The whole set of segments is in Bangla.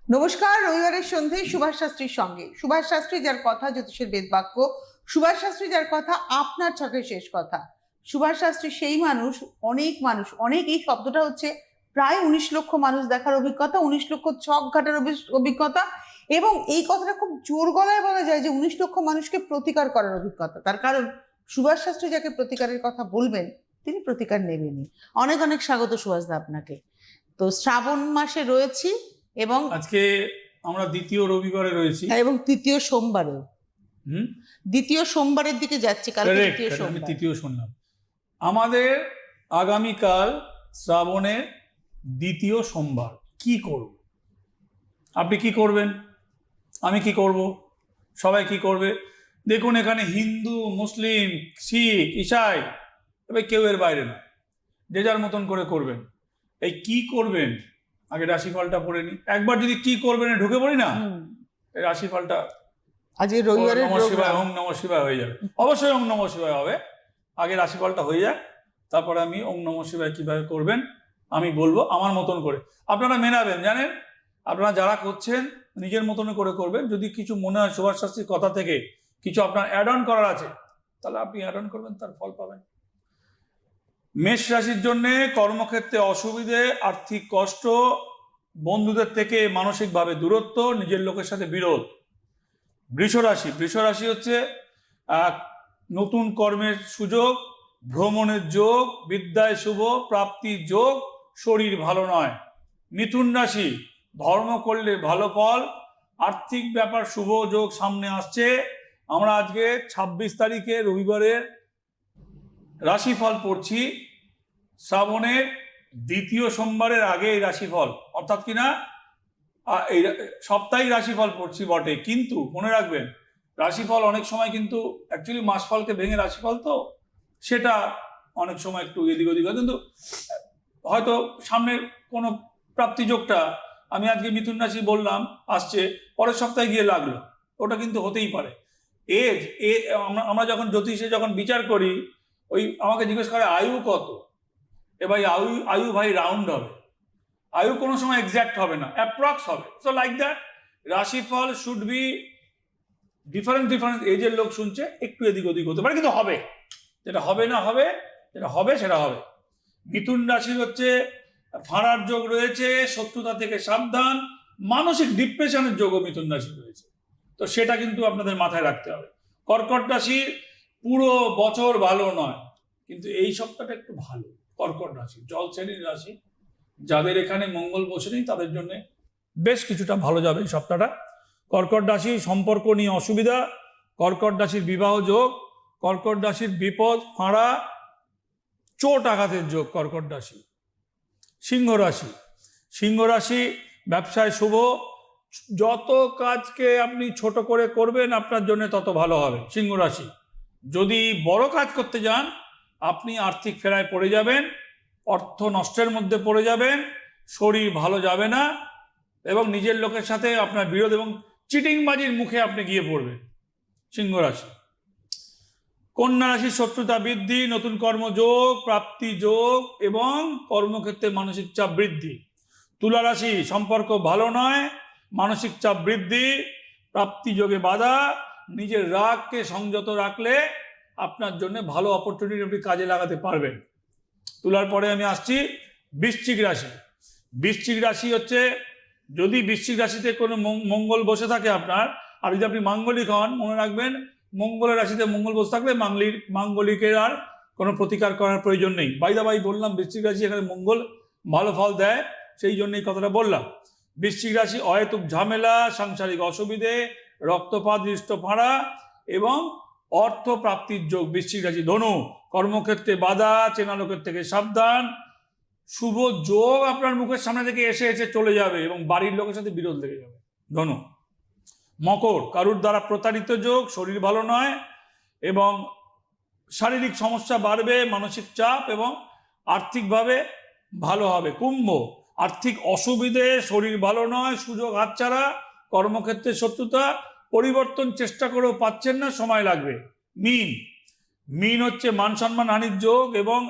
নমস্কার। রবিবারের সন্ধ্যায় সুভাষ শাস্ত্রীর সঙ্গে। সুভাষ শাস্ত্রী যার কথা জ্যোতিষের বেদবাক্য, সুভাষ শাস্ত্রী যার কথা আপনার চোখের শেষ কথা। সুভাষ শাস্ত্রী সেই মানুষ, অনেক এই শব্দটা হচ্ছে প্রায় 19 লক্ষ মানুষ দেখার অভিজ্ঞতা, 19 লক্ষ ছক ঘাটার অভিজ্ঞতা, এবং এই কথাটা খুব জোর গলায় বলা যায় যে 19 লক্ষ মানুষকে প্রতিকার করার অভিজ্ঞতা। তার কারণ সুভাষ শাস্ত্রী যাকে প্রতিকারের কথা বলবেন তিনি প্রতিকার নেবেনই। অনেক অনেক স্বাগত সুভাষদা আপনাকে। তো শ্রাবণ মাসে রয়েছি এবং আজকে আমরা দ্বিতীয় রবিবারে রয়েছি এবং তৃতীয় সোমবারেও দ্বিতীয় সোমবারের দিকে যাচ্ছি। কালকে তৃতীয় আমি সোমবার। তৃতীয় শুনলাম। আমাদের আগামীকাল শ্রাবণের দ্বিতীয় সোমবার। কি করব? আপনি কি করবেন? আমি কি করব? সবাই কি করবে? দেখুন, এখানে হিন্দু, মুসলিম, শিখ, ঈসাই, তবে কেউ এর বাইরে না, যে যার মতন করে করবেন। এই কি করবেন আগে রাশিফলটা পড়ে নি। একবার যদি কি করবেন ঢুকে পড়ি না, এই রাশিফলটা আজকে রবিবারের নমঃ শিবায়, ওম নমঃ শিবায় হয়ে যাবে। অবশ্যই ওম নমঃ শিবায় হবে। আগে রাশিফলটা হয়ে যাক, তারপরে আমি ওম নমঃ শিবায় কিভাবে করবেন আমি বলবো আমার মতন করে। আপনারা মেনাবেন, জানেন, আপনারা যারা করছেন নিজের মতন করে করবেন। যদি কিছু মনে হয় সুভাষ শাস্ত্রীর কথা থেকে কিছু আপনার অ্যাড অন করার আছে, তাহলে আপনি অ্যাড অন করবেন, তার ফল পাবেন। মেষ রাশির জন্য কর্মক্ষেত্রে অসুবিধে, আর্থিক কষ্ট, বন্ধুদের থেকে মানসিকভাবে দূরত্ব, নিজের লোকের সাথে বিরোধ। বৃষ রাশি হচ্ছে নতুন কর্মের সুযোগ, ভ্রমণের যোগ, বিদ্যায় শুভ প্রাপ্তির যোগ, শরীর ভালো নয়। মিথুন রাশি, ধর্ম করলে ভালো ফল, আর্থিক ব্যাপার শুভ যোগ সামনে আসছে। আমরা আজকে 26 তারিখে রবিবারের রাশিফল পড়ছি। শ্রাবণের দ্বিতীয় সোমবারের আগে এই রাশিফল, অর্থাৎ কিনা এই সাপ্তাহিক রাশিফল পড়ছি বটে, কিন্তু মনে রাখবেন রাশিফল অনেক সময় কিন্তু অ্যাকচুয়ালি মাসফলকে ভেঙে রাশিফল, তো সেটা অনেক সময় একটু এদিক ওদিক হয়। কিন্তু হয়তো সামনের কোনো প্রাপ্তিযোগটা আমি আজকে মিথুন রাশি বললাম আসছে, পরের সপ্তাহে গিয়ে লাগলো, ওটা কিন্তু হতেই পারে। এজ আমরা যখন জ্যোতিষে যখন বিচার করি, ওই আমাকে জিজ্ঞেস করে আয়ু কত, ভাই আয়ু ভাই রাউন্ড হবে, আয়ু কোনো সময় এক্সাক্ট হবে না, অ্যাপ্রক্স হবে। সো লাইক দ্যাট রাশিফল শুড বি ডিফারেন্ট এজের লোক শুনছে, একটু এদিক ওদিক হতে পারে, কিন্তু হবে। যেটা হবে না হবে, যেটা হবে সেটা হবে। মিথুন রাশির হচ্ছে ফাঁড়ার যোগ রয়েছে, শত্রুতা থেকে সাবধান, মানসিক ডিপ্রেশনের যোগও মিথুন রাশি রয়েছে, তো সেটা কিন্তু আপনাদের মাথায় রাখতে হবে। কর্কট রাশির পুরো বছর ভালো নয়, কিন্তু এই সপ্তাহটা একটু ভালো। কর্কট রাশি জল শ্রেণীর রাশি, যাদের এখানে মঙ্গল বসে নেই তাদের জন্য বেশ কিছুটা ভালো যাবে এই সপ্তাহটা। কর্কট রাশি সম্পর্ক নিয়ে অসুবিধা, কর্কট রাশির বিবাহ যোগ, কর্কট রাশির বিপদ, ফাঁড়া, চোট আঘাতের যোগ কর্কট রাশি। সিংহ রাশি ব্যবসায় শুভ, যত কাজকে আপনি ছোট করে করবেন আপনার জন্য তত ভালো হবে। সিংহ রাশি যদি বড় কাজ করতে যান আপনি আর্থিক ফেরায় পড়ে যাবেন, অর্থ নষ্টের মধ্যে পড়ে যাবেন, শরীর ভালো যাবে না, এবং নিজের লোকের সাথে আপনার বিরোধ এবং চিটিংবাজির মুখে আপনি গিয়ে পড়বেন। সিংহ রাশি। কন্যা রাশির শত্রুতা বৃদ্ধি, নতুন কর্মযোগ, প্রাপ্তি যোগ এবং কর্মক্ষেত্রে মানসিক চাপ বৃদ্ধি। তুলা রাশি সম্পর্ক ভালো নয়, মানসিক চাপ বৃদ্ধি, প্রাপ্তি যোগে বাধা, নিজের রাগকে সংযত রাখলে আপনার জন্য ভালো অপরচুনিটি আপনি কাজে লাগাতে পারবেন। তুলার পরে আমি আসছি বৃশ্চিক রাশি হচ্ছে, যদি বৃশ্চিক রাশিতে কোনো মঙ্গল বসে থাকে আপনার, আর যদি আপনি মাঙ্গলিক হন, মনে রাখবেন মঙ্গলের রাশিতে মঙ্গল বসে থাকলে মাঙ্গলিকের আর কোনো প্রতিকার করার প্রয়োজন নেই। বাইদাবাই বললাম বৃশ্চিক রাশি এখানে মঙ্গল ভালো ফল দেয়, সেই জন্যই কথাটা বললাম। বৃশ্চিক রাশি অহেতুক ঝামেলা, সাংসারিক অসুবিধে, রক্তপাত, হৃষ্ট ফাঁড়া এবং অর্থ প্রাপ্তির যোগ। বৃশ্চিক রাশি। ধনু কর্মক্ষেত্রে বাধা, চেনা লোকের থেকে সাবধান, শুভ যোগ আপনার মুখের সামনে থেকে এসে চলে যাবে এবং বাড়ির লোকের সাথে বিরোধ লেগে যাবে। ধনু। মকর কারুর দ্বারা প্রতারিত যোগ, শরীর ভালো নয় এবং শারীরিক সমস্যা বাড়বে, মানসিক চাপ এবং আর্থিকভাবে ভালো হবে। কুম্ভ আর্থিক অসুবিধে, শরীর ভালো নয়, সুযোগ হাতছাড়া, কর্মক্ষেত্রে শত্রুতা, পরিবর্তন চেষ্টা করেও পাচ্ছেন না, সময় লাগবে। মীন হচ্ছে মান সম্মান হানির যোগ এবং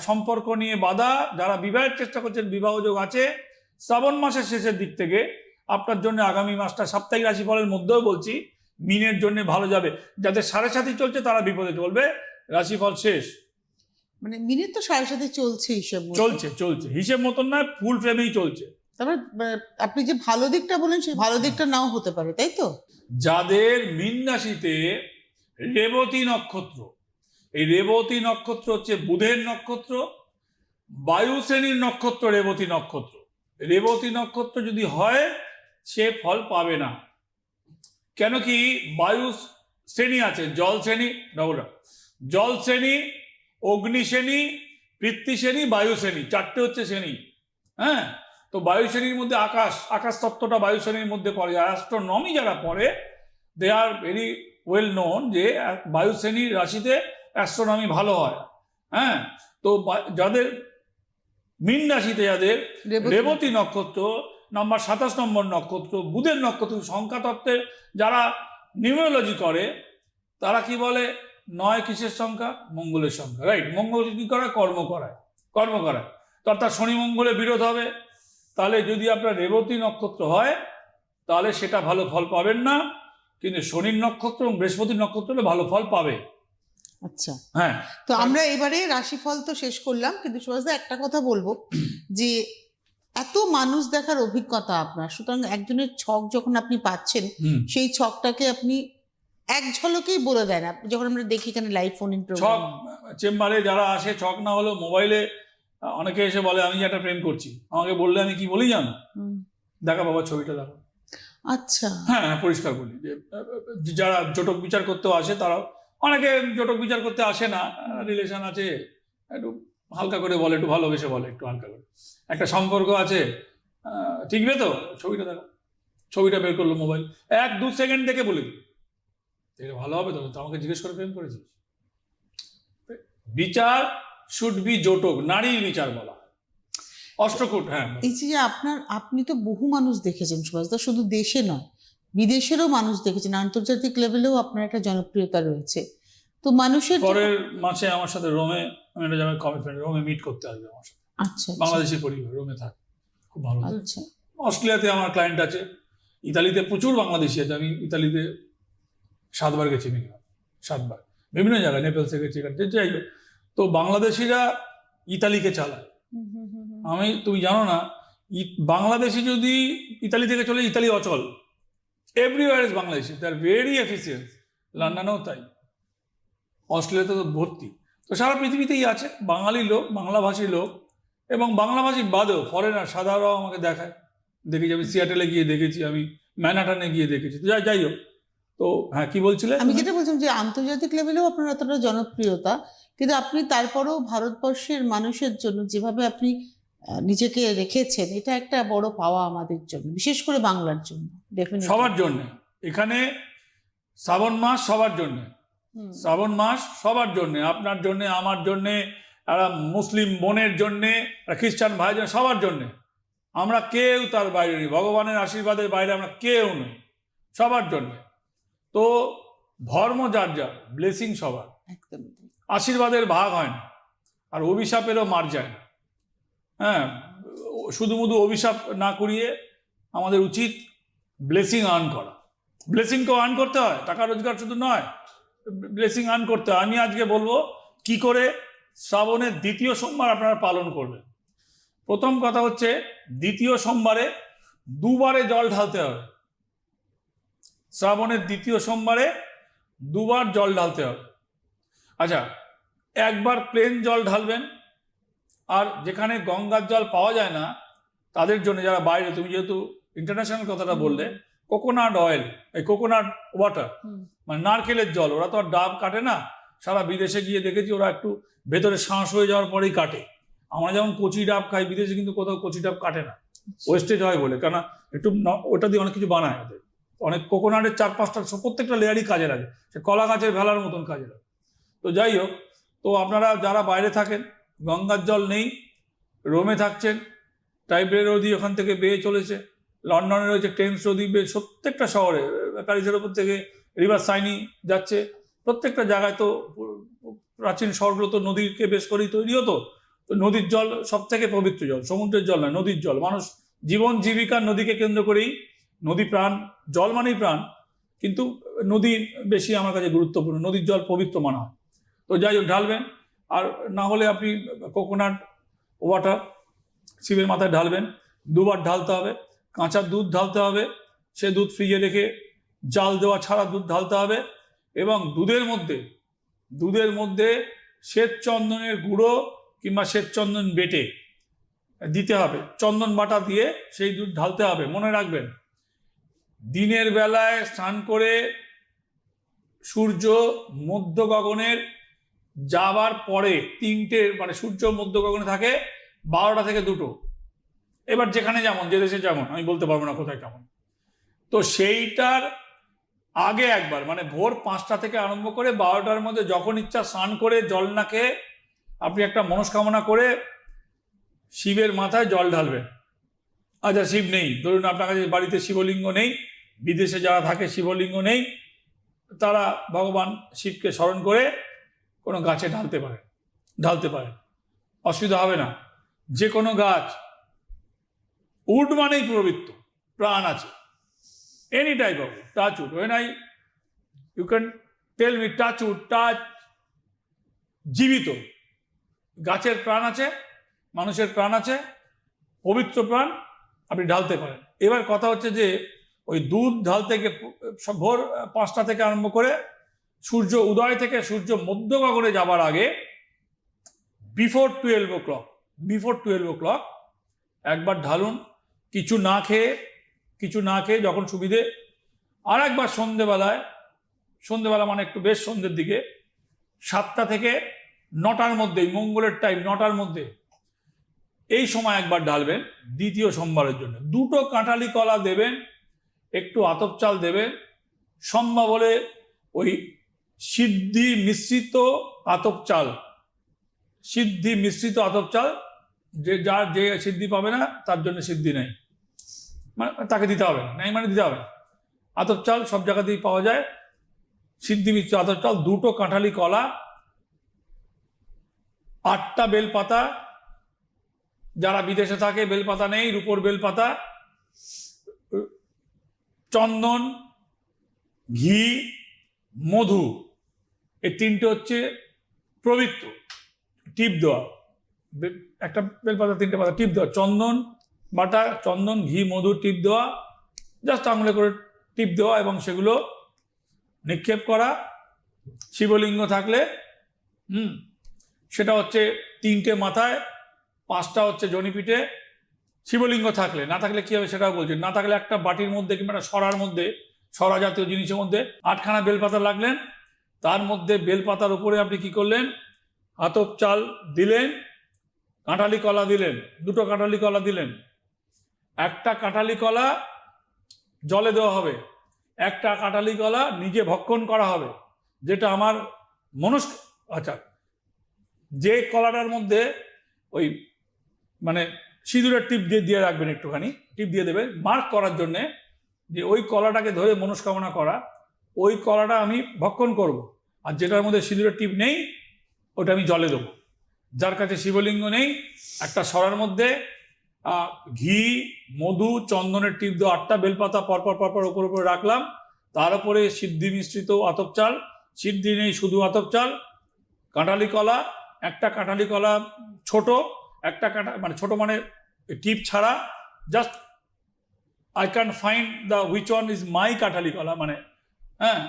সম্পর্ক নিয়ে বাধা, যারা বিবাহের চেষ্টা করছেন বিবাহ যোগ আছে। শ্রাবণ মাসের শেষের দিক থেকে আপনার জন্য আগামী মাসটা সাপ্তাহিক রাশিফলের মধ্যেও বলছি মিনের জন্য ভালো যাবে। যাদের 7.5 চলছে তারা বিপদে চলবে, রাশিফল শেষ। মানে মিনিট তো 7.5 চলছে হিসেব মতো। চলছে হিসেব মতন না, ফুল ফ্রেমেই চলছে। তারপর আপনি যে ভালো দিকটা বলেন সেই ভালো দিকটা নাও হতে পারে, তাই তো? যাদের মীন রাশিতে রেবতী নক্ষত্র, এই রেবতী নক্ষত্র হচ্ছে বুধের নক্ষত্র, বায়ু শ্রেণীর নক্ষত্র রেবতী নক্ষত্র। রেবতী নক্ষত্র যদি হয় সে ফল পাবে না। কেন কি বায়ু শ্রেণী আছে, জল শ্রেণী, জল শ্রেণী, অগ্নি শ্রেণী, পৃথ্বী শ্রেণী, বায়ু শ্রেণী, 4টে হচ্ছে শ্রেণী। হ্যাঁ, তো বায়ু শ্রেণীর মধ্যে আকাশ তত্ত্বটা বায়ু শ্রেণীর মধ্যে পড়ে। অ্যাস্ট্রোনমি যারা পড়ে দে আর ভেরি ওয়েল নোন যে বায়ু শ্রেণীর রাশিতে অ্যাস্ট্রোনমি ভালো হয়। হ্যাঁ, তো যাদের মীন রাশিতে যাদের রেবতী নক্ষত্র নাম্বার 27 নম্বর নক্ষত্র, বুধের নক্ষত্র, সংখ্যা তত্ত্বের যারা নিউমেরোলজি করে তারা কি বলে, 9 কিসের সংখ্যা? মঙ্গলের সংখ্যা, রাইট? মঙ্গল কি করায়? কর্ম করায়। তো অর্থাৎ শনি মঙ্গলে বিরোধ হবে। তাহলে যদি আপনার রেবতী নক্ষত্র হয় তাহলে সেটা ভালো ফল পাবেন না, কিন্তু শনির নক্ষত্র এবং বৃহস্পতির নক্ষত্র হলে ভালো ফল পাবে। আচ্ছা, হ্যাঁ। তো আমরা এবারে রাশিফল তো শেষ করলাম, কিন্তু সুভাষদা একটা কথা বলবো যে এত মানুষ দেখার অভিজ্ঞতা আপনার, সুতরাং একজনের ছক যখন আপনি পাচ্ছেন সেই ছকটাকে আপনি এক ঝলকেই বলে দেন। যখন আমরা দেখি এখানে লাইভ ফোন ইন ছক চেম্বারে যারা আসে, ছক না হলেও মোবাইলে অনেকে এসে বলে আমি যে একটা প্রেম করছি, আমাকে বললে আমি কি বলি জানো? দেখা বাবা ছবিটা দেখো। আচ্ছা, হ্যাঁ, পরিষ্কার বলি যে যারা জটক বিচার করতেও আসে, তারা অনেকে জটক বিচার করতে আসে না, রিলেশন আছে, একটু হালকা করে বলে, একটু ভালোবেসে বলে, একটু হালকা করে একটা সম্পর্ক আছে, ঠিকবে তো ছবিটা দেখো। ছবিটা বের করলো মোবাইল, 1-2 সেকেন্ড দেখে বলে দিই এটা ভালো হবে তো আমাকে জিজ্ঞেস করে প্রেম করেছিস। বিচার শুড বি জটক, নারীর বিচার বলা হয়, অষ্টকূট। হ্যাঁ, এই যে আপনি তো বহু মানুষ দেখেছেন সুভাষদা, শুধু দেশে নয় বিদেশেরও মানুষ দেখেছেন, আন্তর্জাতিক লেভেলেও আপনার একটা জনপ্রিয়তা রয়েছে। তো মানুষের পরের মাসে আমার সাথে রোমে, আমি একটা জায়গায় কমিটমেন্ট, রোমে মিট করতে আসবে আমার সাথে। আচ্ছা, বাংলাদেশি পরিবার রোমে থাকে, খুব ভালো। আচ্ছা, অস্ট্রেলিয়াতে আমার ক্লায়েন্ট আছে, ইতালিতে প্রচুর বাংলাদেশি আছে। আমি ইতালিতে 7 বার গেছি, মিনিমাম 7 বার, বিভিন্ন জায়গায়, নেপালসে গেছি, যাই হোক। তো বাংলাদেশিরা ইতালিকে চালায়। তুমি জানো না, বাংলাদেশি যদি ইতালি থেকে চলে, ইতালি অচল। Everywhere is Bangladeshi, they are very efficient. লন্ডনেও তাই, অস্ট্রেলিয়াতে তো ভর্তি। তো সারা পৃথিবীতেই আছে বাঙালি লোক, বাংলাভাষী লোক, এবং বাংলাভাষী বাদেও ফরেনার সাধারণরাও আমাকে দেখায়। দেখেছি আমি সিয়াটেলে গিয়ে দেখেছি, আমি ম্যানহাটনে গিয়ে দেখেছি। তো যাই হোক, তো হ্যাঁ, কি বলছিলে? আমি যেটা বলছিলাম যে আন্তর্জাতিক লেভেলেও আপনার এতটা জনপ্রিয়তা, কিন্তু আপনি তারপরেও ভারতবর্ষের মানুষের জন্য যেভাবে আপনি নিজেকে রেখেছেন, এটা একটা বড় পাওয়া আমাদের জন্য, বিশেষ করে বাংলার জন্য। সবার জন্য এখানে শ্রাবণ মাস, সবার জন্য শ্রাবণ মাস, সবার জন্য, আপনার জন্য, আমার জন্য, একটা মুসলিম বোনের জন্য, খ্রিস্টান ভাইজন, সবার জন্য। আমরা কেউ তার বাইরে নেই, ভগবানের আশীর্বাদের বাইরে আমরা কেউ নেই, সবার জন্য। তো ধর্ম যার যার, ব্লেসিং সবার, আশীর্বাদের ভাগ হয় না, আর অভিশাপেরও মার যায় না। হ্যাঁ, শুধু অভিশাপ না করিয়ে আমাদের উচিত ব্লেসিং আর্ন করা। ব্লেসিংকেও আর্ন করতে হয়, টাকা রোজগার শুধু নয়, ব্লেসিং আর্ন করতে হয়। আমি আজকে বলবো কি করে শ্রাবণের 2য় সোমবার আপনারা পালন করবেন। প্রথম কথা হচ্ছে, 2য় সোমবারে 2 বারে জল ঢালতে হবে। শ্রাবণের 2য় সোমবারে 2 বার জল ঢালতে হবে। আচ্ছা, 1 বার প্লেন জল ঢালবেন, আর যেখানে গঙ্গার জল পাওয়া যায় না তাদের জন্য, যারা বাইরে, তুমি যেহেতু ইন্টারন্যাশনাল কথাটা বললে, কোকোনাট অয়েল, এই কোকোনাট ওয়াটার, মানে নারকেলের জল, ওরা তো আর ডাব কাটে না। সারা বিদেশে গিয়ে দেখেছি ওরা একটু ভেতরে শ্বাস হয়ে যাওয়ার পরেই কাটে। আমরা যেমন কচি ডাব খাই, বিদেশে কিন্তু কোথাও কচি ডাব কাটে না, ওয়েস্টেজ হয় বলে। কেন? একটু ওটা দিয়ে অনেক কিছু বানায় ওদের, অনেক কোকোনাটের 4-5টা, প্রত্যেকটা লেয়ারই কাজে লাগে, সে কলা গাছের ভেলার মতন কাজে লাগে। তো যাই হোক, তো আপনারা যারা বাইরে থাকেন, গঙ্গার জল নেই, রোমে থাকছেন, টাইব্রের নদী ওখান থেকে বেয়ে চলেছে, লন্ডনে রয়েছে টেমস নদী, প্রত্যেকটা শহরে, প্যারিসের ওপর থেকে রিভার সাইনি যাচ্ছে, প্রত্যেকটা জায়গায়। তো প্রাচীন শহরগুলো তো নদীকে বেশ করেই তৈরি হতো। তো নদীর জল সব থেকে পবিত্র জল, সমুদ্রের জল নয়, নদীর জল। মানুষ জীবন জীবিকা নদীকে কেন্দ্র করেই নদী প্রাণ, জল মানেই প্রাণ, কিন্তু নদী বেশি আমার কাছে গুরুত্বপূর্ণ, নদীর জল পবিত্র মানা হয়। তো যাই হোক ঢালবেন, আর না হলে আপনি কোকোনাট ওয়াটার শিবের মাথায় ঢালবেন, 2 বার ঢালতে হবে। কাঁচা দুধ ঢালতে হবে, সে দুধ ফ্রিজে রেখে জাল দেওয়া ছাড়া দুধ ঢালতে হবে, এবং দুধের মধ্যে শ্বেত চন্দনের গুঁড়ো কিংবা শ্বেত চন্দন বেটে দিতে হবে, চন্দন বাটা দিয়ে সেই দুধ ঢালতে হবে। মনে রাখবেন, দিনের বেলায় স্নান করে সূর্য মধ্য গগনের যাবার পরে 3টে, মানে সূর্য মধ্য গগনে থাকে 12টা থেকে 2টো, এবার যেখানে যেমন, যে দেশে যেমন, আমি বলতে পারবো না কোথায় কেমন। তো সেইটার আগে একবার, মানে ভোর 5টা থেকে আরম্ভ করে 12টার মধ্যে যখন ইচ্ছা স্নান করে জল না খেয়ে আপনি একটা মনস্কামনা করে শিবের মাথায় জল ঢালবেন। আচ্ছা, শিব নেই, ধরুন আপনার কাছে বাড়িতে শিবলিঙ্গ নেই, বিদেশে যারা থাকে শিবলিঙ্গ নেই, তারা ভগবান শিবকে স্মরণ করে কোনো গাছে ঢালতে পারেন, অসুবিধা হবে না। যে কোনো গাছ, উড মানেই পবিত্র, প্রাণ আছে, any type of touch wood, when you can tell me touch wood, touch, জীবিত গাছের প্রাণ আছে, মানুষের প্রাণ আছে, পবিত্র প্রাণ, আপনি ঢালতে পারেন। এবার কথা হচ্ছে যে ওই দুধ ঢালতে গিয়ে ভোর 5টা থেকে আরম্ভ করে সূর্য উদয় থেকে সূর্য মধ্য গগনে যাবার আগে বিফোর 12 o'clock একবার ঢালুন, কিছু না খেয়ে যখন সুবিধে। আর একবার সন্ধেবেলা মানে একটু বেশ সন্ধ্যের দিকে 7টা থেকে 9টার মধ্যেই, মঙ্গলের টাইম 9টার মধ্যে, এই সময় একবার ঢালবেন দ্বিতীয় সোমবারের জন্য। 2টো কাঁঠালি কলা দেবেন, একটু আতপ চাল দেবেন, সম্ভব হলে ওই সিদ্ধি মিশ্রিত আতপ চাল, যে সিদ্ধি পাবে না তার জন্য সিদ্ধি নেই, মানে তাকে দিতে হবে না, মানে দিতে হবে না। আতপ চাল সব জায়গাতেই পাওয়া যায়, সিদ্ধি মিশ্রিত আতপ চাল, 2টো কাঁঠালি কলা, 8টা বেলপাতা, যারা বিদেশে থাকে বেলপাতা নেই, রূপোর বেলপাতা, চন্দন, ঘি, মধু, এই 3টে হচ্ছে পবিত্র, টিপ দেওয়া, একটা বেলপাতা 3টে পাতা টিপ দেওয়া, চন্দন বাটা, চন্দন, ঘি, মধু টিপ দেওয়া, জাস্ট আঙুলে করে টিপ দেওয়া, এবং সেগুলো নিক্ষেপ করা। শিবলিঙ্গ থাকলে সেটা হচ্ছে 3টে মাথায়, 5টা হচ্ছে জনিপিঠে, শিবলিঙ্গ থাকলে। না থাকলে কি হবে সেটাও বলছি, না থাকলে একটা বাটির মধ্যে কিংবা একটা সরার মধ্যে, সরা জাতীয় জিনিসের মধ্যে 8খানা বেলপাতা লাগলেন, তার মধ্যে বেলপাতার উপরে আপনি কি করলেন, আতপ চাল দিলেন, কাঁঠালি কলা দিলেন, 2টো কাঁঠালি কলা দিলেন। একটা কাঁঠালি কলা জলে দেওয়া হবে, একটা কাঁঠালি কলা নিজে ভক্ষণ করা হবে, যেটা আমার আচ্ছা, যে কলাটার মধ্যে ওই মানে সিঁদুরের টিপ দিয়ে রাখবেন, একটুখানি টিপ দিয়ে দেবেন মার্ক করার জন্যে, যে ওই কলাটাকে ধরে মনস্কামনা করা, ওই কলাটা আমি ভক্ষণ করব। আর যেটার মধ্যে সিঁদুরের টিপ নেই ওটা আমি জলে দেবো। যার কাছে শিবলিঙ্গ নেই, একটা সরার মধ্যে ঘি, মধু, চন্দনের টিপ দেওয়া 8টা বেলপাতা পরপর উপরে রাখলাম, তার উপরে সিদ্ধি মিশ্রিত আতপ চাল, সিদ্ধি নেই শুধু আতপ চাল, কাঁঠালি কলা, একটা কাঁঠালি কলা ছোট, একটা মানে ছোট মানে টিপ ছাড়া, just I can find the which one is my কাঁঠালি কলা, মানে হ্যাঁ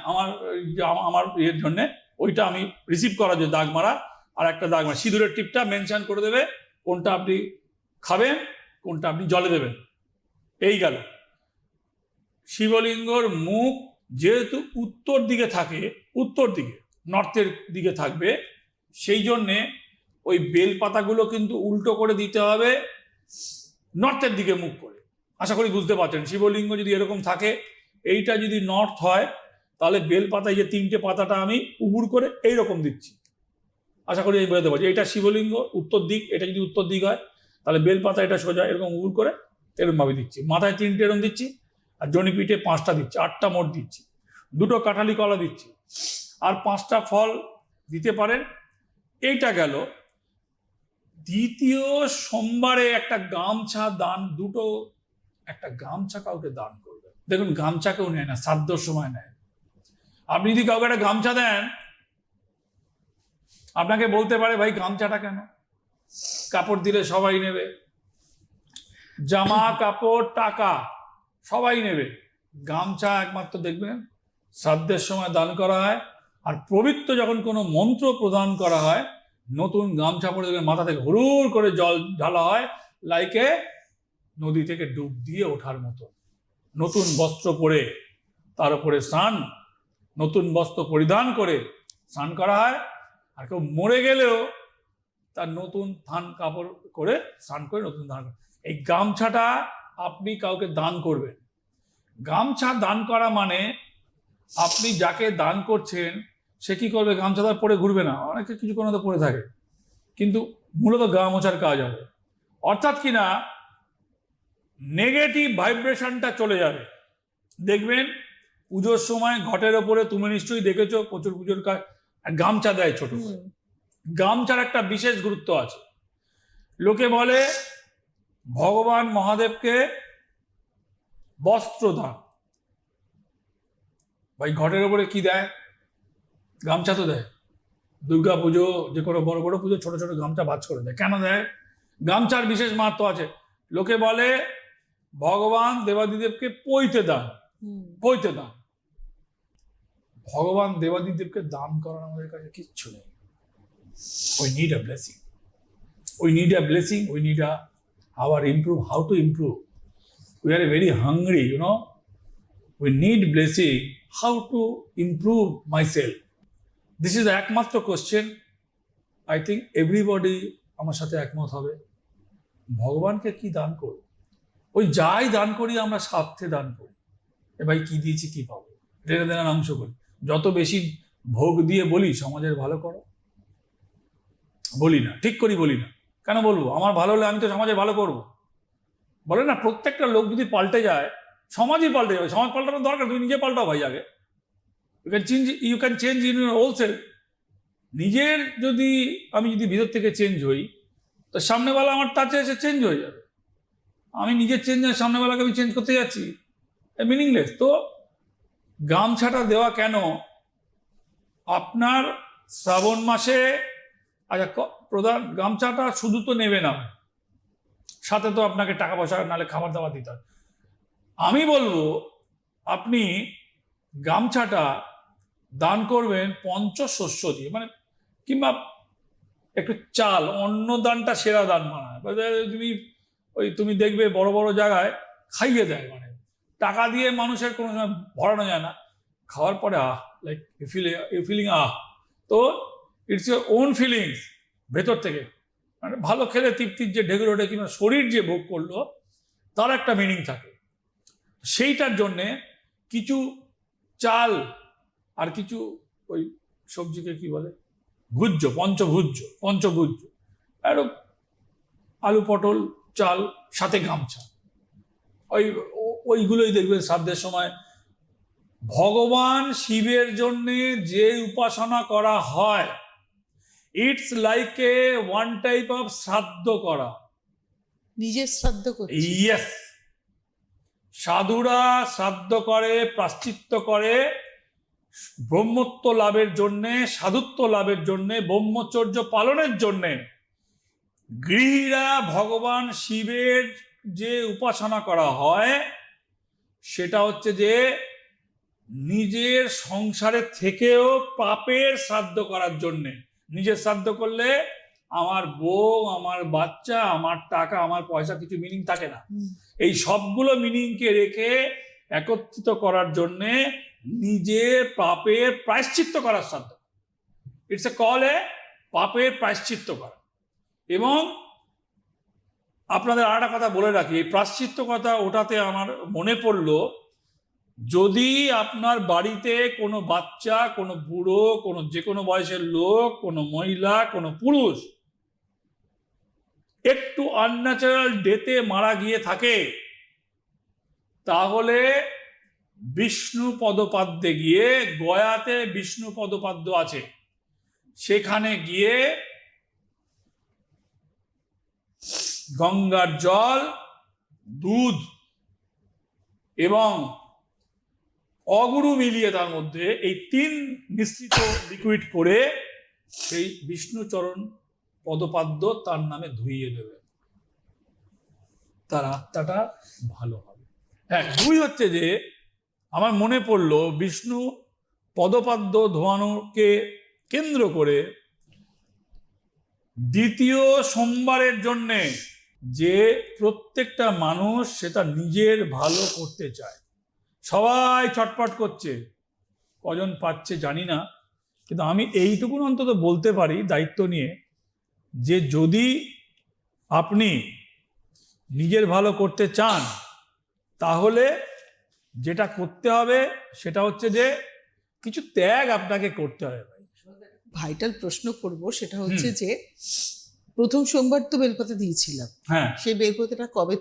আমার ইয়ের জন্যে ওইটা আমি রিসিভ করার জন্য দাগ মারা, আর একটা দাগ মারা, সিঁদুরের টিপটা মেনশন করে দেবে কোনটা আপনি খাবেন, কোনটা আপনি জলে দেবেন। এই গেল। শিবলিঙ্গর মুখ যেহেতু উত্তর দিকে থাকে, নর্থের দিকে থাকবে, সেই জন্যে ওই বেলপাতাগুলো কিন্তু উল্টো করে দিতে হবে, নর্থের দিকে মুখ করে। আশা করি বুঝতে পারছেন, শিবলিঙ্গ যদি এরকম থাকে, এইটা যদি নর্থ হয়, তাহলে বেলপাতায় যে 3টে পাতাটা আমি উবুর করে এইরকম দিচ্ছি। আশা করি এই বোঝাতে পারছি, এটা শিবলিঙ্গ উত্তর দিক, এটা যদি উত্তর দিক হয় তাহলে বেলপাতা এটা সোজা এরকম উবুর করে এরকম ভাবে দিচ্ছি, মাথায় 3টে এরকম দিচ্ছি, আর জনিপিঠে 5টা দিচ্ছি, 8টা মোট দিচ্ছি, 2টো কাঁঠালি কলা দিচ্ছি, আর 5টা ফল দিতে পারেন। এইটা গেল। দ্বিতীয় সোমবারে একটা গামছা দান, একটা গামছা কাউকে দান করবে। দেখুন গামছা কেউ নেয় না, শ্রাদ্ধর সময় নেয়। আপনি যদি কাউকে একটা গামছা দেন, আপনাকে বলতে পারে ভাই গামছাটা কেন, কাপড় দিলে সবাই নেবে, জামা কাপড় টাকা সবাই নেবে, গামছা একমাত্র দেখবেন শ্রাদ্ধের সময় দান করা হয়। আর পবিত্র যখন কোনো মন্ত্র প্রদান করা হয়, নতুন গামছা পরে দেখবেন মাথা থেকে হুড়ুর করে জল ঢালা হয়, লাইকে নদী থেকে ডুব দিয়ে ওঠার মতো। নতুন বস্ত্র পরে তার উপরে স্নান, নতুন বস্ত্র পরিধান করে স্নান করা হয়। আর কেউ মরে গেলেও তার নতুন থান কাপড় করে স্নান করে নতুন দান। এই গামছাটা আপনি কাউকে দান করবেন। গামছা দান করা মানে আপনি যাকে দান করছেন সে কি করবে, গামছাটা পরে ঘুরবে না, অনেকে কিছু কোনো তো পরে থাকে, কিন্তু মূলত গা মোছার কাজ হবে। অর্থাৎ কিনা নেগেটিভ ভাইব্রেশনটা চলে যাবে। দেখবেন পুজোর সময় ঘটের ওপরে, তুমি নিশ্চয়ই দেখেছো, প্রচুর পুজোর কাজ গামছা দেয় ছোট করে। গামছার একটা বিশেষ গুরুত্ব আছে। লোকে বলে ভগবান মহাদেবকে বস্ত্র দান, ভাই ঘটের ওপরে কি দেয়, গামছা তো দেয়। দুর্গা পুজো, যে কোনো বড় বড় পুজো ছোট ছোট গামছা ভাঁজ করে দেয়। কেন দেয়? গামছার বিশেষ মাহাত্ম আছে। লোকে বলে ভগবান দেবাদিদেবকে পৈতে দান, পৈতে দান। ভগবান দেবাদিদেবকে দান করার আমাদের কাছে কিচ্ছু নেই। We need a blessing. We need a blessing. We need how to improve. We are very hungry, We need blessing. How to improve myself? This is the একমাত্র কোশ্চেন। I think everybody আমার সাথে একমত হবে। ভগবানকে কি দান করব? ওই যাই দান করি আমরা স্বার্থে দান করি, ভাই কি দিয়েছি কি পাবো, টেনে দেনার অংশ করি। যত বেশি ভোগ দিয়ে বলি সমাজের ভালো করো, বলি না, ঠিক করি বলি না। কেন বলবো? আমার ভালো হলে আমি তো সমাজের ভালো করব। বলে না, প্রত্যেকটা লোক যদি পাল্টে যায় সমাজই পাল্টে যাবে। সমাজ পাল্টানোর দরকার, তুমি নিজে পাল্টাও ভাই আগে। You can change in your own self. নিজের আমি যদি ভিতর থেকে চেঞ্জ হই, তো সামনেবেলা আমার টাচে এসে চেঞ্জ হয়ে যাবে। আমি নিজের চেঞ্জ হয়, সামনেবেলাকে আমি চেঞ্জ করতে যাচ্ছি, মিনিংলেস। তো গামছাটা দেওয়া কেন? আপনার শ্রাবণ মাসে প্রধান গামছাটা শুধু তো নেবে না, সাথে তো আপনাকে টাকা পয়সা নাহলে খাবার দাবার দিতে হয়। আমি বলবো আপনি গামছাটা দান করবেন পঞ্চশস্য দিয়ে, মানে কিংবা একটু চাল। অন্ন দানটা সেরা দান মানায়। তুমি দেখবে বড় বড় জায়গায় খাইয়ে দেয়, মানে টাকা দিয়ে মানুষের কোনো সময় ভরানো যায় না। খাওয়ার পরে লাইক ইউ ফিলিং তো ইটস ইউর ওন ফিলিংস ভেতর থেকে, মানে ভালো খেলে তৃপ্তির যে ঢেকুর ওঠে কিংবা শরীর যে ভোগ করলো তার একটা মিনিং থাকে। সেইটার জন্যে কিছু চাল আর কিছু ওই সবজিকে কি বলে, পঞ্চভুজ্য আর আলু পটল চাল সাথে গামছা, ওইগুলোই দেখবেন শ্রাদ্ধের সময়। ভগবান শিবের জন্যে যে উপাসনা করা হয়, it's like a one type of শ্রাদ্ধ করা, নিজের শ্রাদ্ধ করছে। ইয়েস, সাধুরা শ্রাদ্ধ করে, প্রাশ্চিত্য করে ব্রহ্মত্ব লাভের জন্যে, সাধুত্ব লাভের জন্যে, ব্রহ্মচর্য পালনের জন্যে। গৃহীরা ভগবান শিবের যে উপাসনা করা হয় সেটা হচ্ছে যে নিজের সংসারের থেকেও পাপের শ্রাদ্ধ করার জন্যে। নিজের শ্রাদ্ধ করলে আমার বউ, আমার বাচ্চা, আমার টাকা, আমার পয়সা কিছু মিনিং থাকে না। এই সবগুলো মিনিংকে রেখে একত্রিত করার জন্যে নিজের পাপের প্রায়শ্চিত্ত করার শ্রাদ্ধ। ইটস এ কল এ পাপের প্রায়শ্চিত্ত করা। এবং আপনাদের আর একটা কথা বলে রাখি, এই প্রায়শ্চিত্ত কথা ওটাতে আমার মনে পড়লো, যদি আপনার বাড়িতে কোনো বাচ্চা, কোনো বুড়ো, যে কোনো বয়সের লোক, কোনো মহিলা, কোনো পুরুষ একটু আনন্যাচারাল ডেথে মারা গিয়ে থাকে, তাহলে বিষ্ণু পদপাদ্যে গিয়ে, গয়াতে বিষ্ণু পদপাদ্য আছে, সেখানে গিয়ে গঙ্গার জল, দুধ এবং অগুরু মিলিয়ে তার মধ্যে এই 3 মিশ্রিত লিকুইড করে সেই বিষ্ণুচরণ পদপাদ্য তার নামে ধুইয়ে দেবে, তার আত্মাটা ভালো হবে। 2 হচ্ছে যে আমার মনে পড়লো বিষ্ণু পদপাদ্য ধোয়ানোকে কেন্দ্র করে দ্বিতীয় সোমবারের জন্যে যে প্রত্যেকটা মানুষ সেটা নিজের ভালো করতে চায়, সবাই ছটফট করছে, কজন পাচ্ছে জানি না, কিন্তু আমি এইটুকুন অন্তত বলতে পারি দায়িত্ব নিয়ে যে যদি আপনি নিজের ভালো করতে চান তাহলে যেটা করতে হবে সেটা হচ্ছে যে কিছু ত্যাগ আপনাকে করতে হবে। ভাইটাল প্রশ্ন করব, সেটা হচ্ছে যে প্রথম সোমবার তো বেলপাতা দিয়েছিলাম, হ্যাঁ, সেই বেলপাতাটা কবে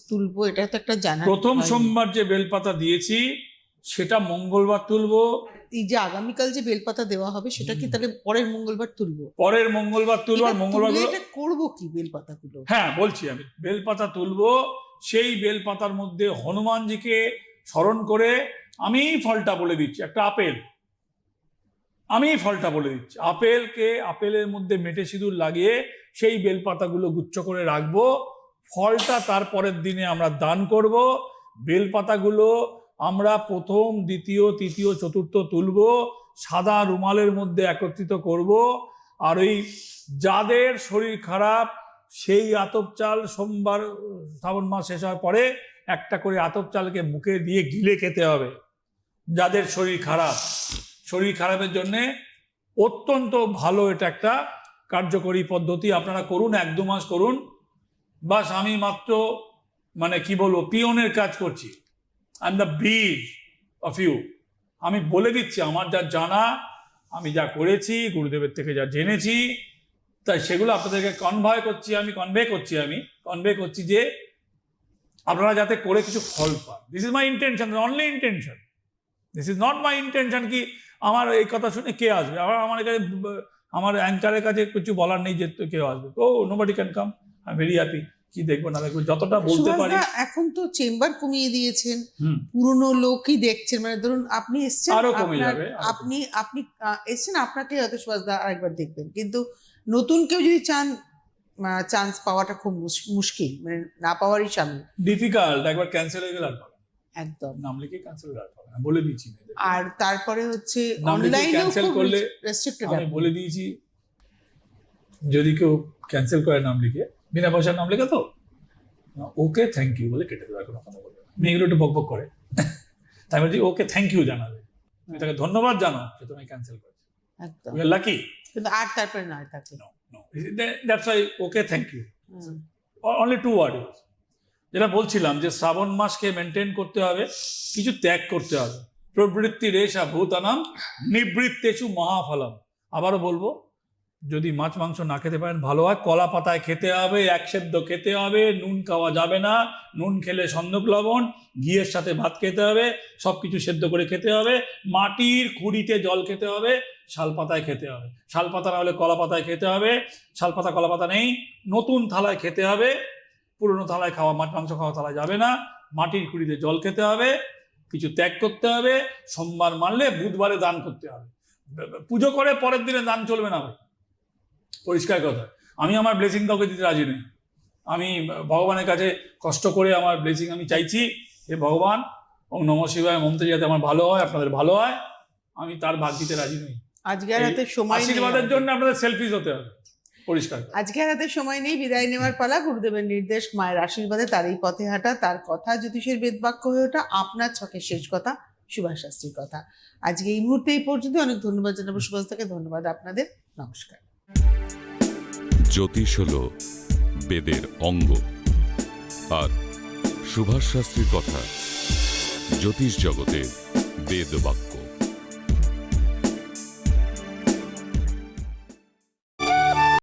তুলবো এটা তো একটা জানা। প্রথম সোমবার যে বেলপাতা দিয়েছি সেটা মঙ্গলবার তুলবো। এই যে আগামীকাল যে বেলপাতা দেওয়া হবে সেটা কি তাহলে পরের মঙ্গলবার তুলবো? পরের মঙ্গলবার তুলবো। আর মঙ্গলবার এটা করবো কি বেলপাতাগুলো? হ্যাঁ বলছি, আমি বেলপাতা তুলবো, সেই বেলপাতার মধ্যে হনুমানজিকে স্মরণ করে আমি ফলটা বলে দিচ্ছি, একটা আপেল, আমি ফলটা বলে দিচ্ছি, আপেলের মধ্যে মেটে সিঁদুর লাগিয়ে সেই বেলপাতাগুলো গুচ্ছ করে রাখবো, ফলটা তার পরের দিনে আমরা দান করব। বেলপাতাগুলো আমরা প্রথম, দ্বিতীয়, তৃতীয়, চতুর্থ তুলব, সাদা রুমালের মধ্যে একত্রিত করব। আর ওই যাদের শরীর খারাপ সেই আতপ চাল সোমবার শ্রাবণ মাস শেষ হওয়ার পরে একটা করে আতপ চালকে মুখে দিয়ে গিলে খেতে হবে। যাদের শরীর খারাপের জন্যে অত্যন্ত ভালো, এটা একটা কার্যকরী পদ্ধতি, আপনারা করুন, 1-2 মাস করুন। বাস আমি মাত্র মানে কি বলবো, পিয়নের কাজ করছি, I am the bridge of you. আমি বলে দিচ্ছি আমার যা জানা, আমি যা করেছি, গুরুদেবের থেকে যা জেনেছি, তাই সেগুলো আপনাদেরকে কনভে করছি যে আপনারা যাতে করে কিছু ফল পান। This is my intention, only intention. This is not my intention কি আমার এই কথা শুনে কে আসবে, আমার কাছে, আমার অ্যাঙ্কারের কাছে কিছু বলার নেই যে কেউ আসবে। ও nobody can come, I am very happy. কি দেখবো না দেখবো, যতটা বলতে পারি। এখন তো চেম্বার কমিয়ে দিয়েছেন, পুরনো লোকই দেখছেন, মানে ধরুন আপনি এসছেন, আরো কমে যাবে, আপনি এসছেন, আপনাকে হয়তো সুভাষদা আরেকবার দেখবেন, কিন্তু নতুন কেউ যদি চান্স পাওয়াটা খুব মুশকিল, মানে না পাওয়ারই সামিল, ডিফিকাল্ট। একবার ক্যান্সেল হয়ে গেলে আর পাবেন, একদম নাম লিখে ক্যান্সেল হয়ে আর পাবেন, বলে দিচ্ছি। আর তারপরে হচ্ছে অনলাইনে ক্যান্সেল করলে আমি বলে দিয়েছি, যদি কেউ ক্যান্সেল করে নাম লিখে, বিনা পয়সার নাম লিখে, তো ওকে থ্যাংক ইউ বলে কেটে দেবে, কোনো কথা বলবে না। মেয়েগুলো একটু বকবক করে, তাই বলছি ওকে থ্যাংক ইউ জানাবে, তুমি তাকে ধন্যবাদ জানাও যে তুমি ক্যান্সেল করেছো, একদম লাকি। কিন্তু আর তারপরে নয় থাকে, that's why okay thank you, only 2 word. যেটা বলছিলাম যে শ্রাবণ মাসকে মেনটেন করতে হবে, কিছু ত্যাগ করতে হবে। প্রবৃত্তি রেশা ভূতানাম নিবৃত্তেষু মহাফলম। আবারও বলবো, যদি মাছ মাংস না খেতে পারেন ভালো হয়, কলা পাতায় খেতে হবে, 1 সেদ্ধ খেতে হবে, নুন খাওয়া যাবে না, নুন খেলে সন্দক লবণ, ঘিয়ের সাথে ভাত খেতে হবে, সবকিছু সেদ্ধ করে খেতে হবে, মাটির খুঁড়িতে জল খেতে হবে, শাল পাতায় খেতে হবে, শাল পাতা না হলে কলা পাতায় খেতে হবে, শাল পাতা কলা পাতা নেই, নতুন থালায় খেতে হবে, পুরনো থালায় খাওয়া মাছ মাংস খাওয়া থালায় যাবে না, মাটির খুঁড়িতে জল খেতে হবে, কিছু ত্যাগ করতে হবে, সোমবার মানলে বুধবারে দান করতে হবে। পুজো করে পরের দিনে দান চলবে না ভাই, পরিষ্কার কথা। আমি আমার ব্লেসিং কাউকে দিতে রাজি নই, আমি ভগবানের কাছে কষ্ট করে আমার ব্লেসিং আমি চাইছি, হে ভগবান ওম নমঃ শিবায় মন্ত্রে যাতে আমার ভালো হয়, আপনাদের ভালো হয়, আমি তার ভাগ দিতে রাজি নই। আজকে আর হাতে সময় নেই, আশীর্বাদের জন্য আপনাদের সেলফিশ হতে হবে, পরিষ্কার। আজকে আর হাতে সময় নেই, বিদায় নেওয়ার পালা। গুরুদেবের নির্দেশ, মায়ের আশীর্বাদে তার এই পথে হাঁটা, তার কথা জ্যোতিষের বেদবাক্য হয়ে ওঠা, আপনার ছকের শেষ কথা, সুভাষ শাস্ত্রীর কথা। আজকে এই মুহূর্তে এই পর্যন্ত। অনেক ধন্যবাদ জানাবো সুভাষদাকে, ধন্যবাদ আপনাদের, নমস্কার। জ্যোতিষ হলো বেদের অঙ্গ, আর সুভাষ শাস্ত্রীর কথা জ্যোতিষ জগতের বেদবাক্য।